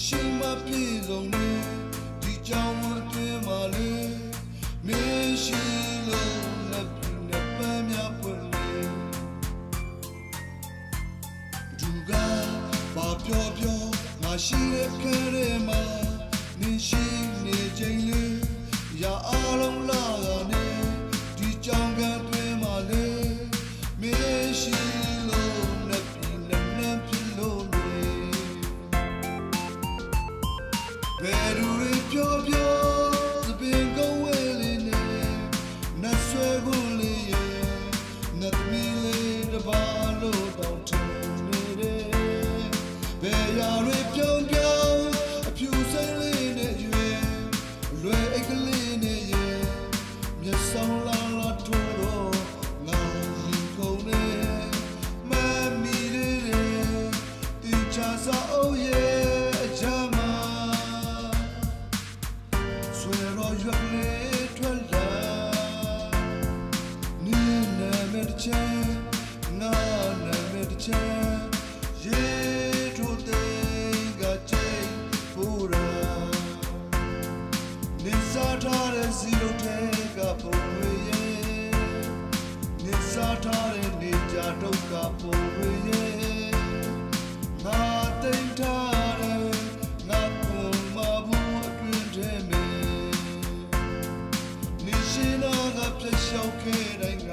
ရှိမပြေဆုံးနေဒီကြောင်အတွင်းမှာလေမင်းရှိလို့လက်ပြနဲ့ပန်းများပွင့်လေသူကဘာပြောပြောငါရှိတဲ့ခဲထဲမှာမင်းရှိနေချိန်လေးရအားလုံးလာကနေဒီကြောင်ကအတွင်းမှာလေမင်းရှိလို့လက်ပြနဲ့နမ်းပြလို့ဘယ်သူတွေပြောပြောသပင်ကုန်းဝဲလေးနဲ့နတ်ဆွဲခွန်းလေးရဲ့နတ်မီလေးတစ်ပါးလို့တောင်းထနေတယ်ဘယ်ရာတွေပြောင်းပြောင်းအဖြူစိမ်းလေးနဲ့ရွယ်လွယ်အိတ်ကလေးနဲ့ရဲ့မျက်စောင်းလာလာထိုးတော့ငါရင်ခုန်နေမမီလေးတီချာစာအုပ်ရဲ့အချမ်းဆွေရောရွက်လေးထွက်လာနီးနာမည်တစ်ချမ်းငါနာမည်တစ်ချမ်းရေထိုးတဲ့ကချေပူရာနေစားထားတဲ့စီလုံးတဲ့ကပုံရရဲ့နေစားထားတဲ့နေကြဒုက္ခပုံရရဲ့ငါတိမ်ထားတဲ့ငါပုံမဘူးအတွင်တဲ့မေရှင်နာကပြတ်လျှောက်ခဲ့တိုင်းက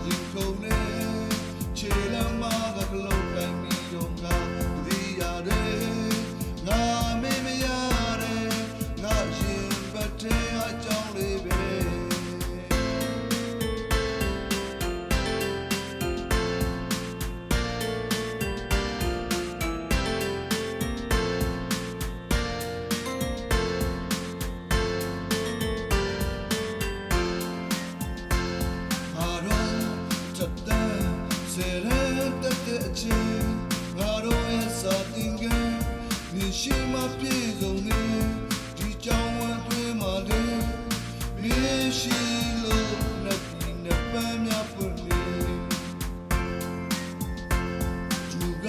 ရင်ကုန်နေခြေလမ်းမှာကကလုံးတိုင်းမီတော့ငါဒီရတယ်ငါမေးမရတယ်ငါရင်ပတ်တဲ့အကြောင်းလေးပဲစေရတဲ့ချင်းငါတို့ရဲ့စာတင်ကနေရှိမပြေဆုံးနေဒီကြောင်ဝအတွင်းမှာလေမင်းရှိလို့နှပ်ပြီးနှပန်းများပွင့်နေသူက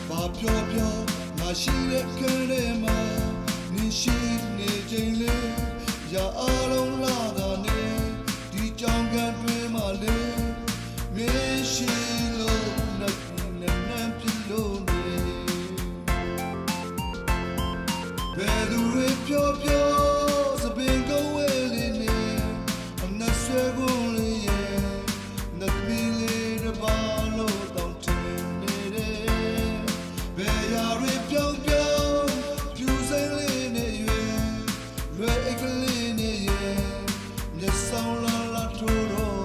ဘာပြောပြောငါရှိတဲ့ခဲထဲမှာနေရှိနေချိန်လေးရအားလုံးလာတာနေဒီကြောင်ကအတွင်းမှာလေမင်းရှိလို့နှပ်ပြီးနှနမ်းပြလို့နေဘယ်သူတွေပြောပြောသပင်ကုန်းဝဲလေးနဲ့အနက်ဆွဲခွန်းလေးရဲ့နှပ်ပြီးလေးတစ်ပါးလို့တောင်းထနေတယ်ဘယ်ရာတွေပြောင်းပြောင်းဖြူစိမ်းလေးနဲ့ရွယ်လွယ်အိတ်ကလေးနဲ့ရဲ့မျက်စောင်းလာလာထိုးတော့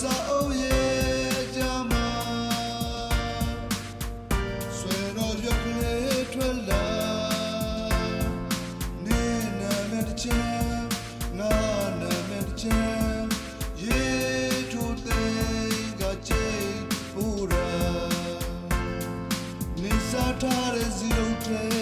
စာအုပ်ရဲ့ကြမှာဆွေတော်ရွက်ကလေးထွက်လာနေနာမည်တစ်ချမ်းငါနာမည်တစ်ချမ်းရေထိုးတဲ့ကချေပူရာနေစားထားတဲ့စီလုံးတဲ့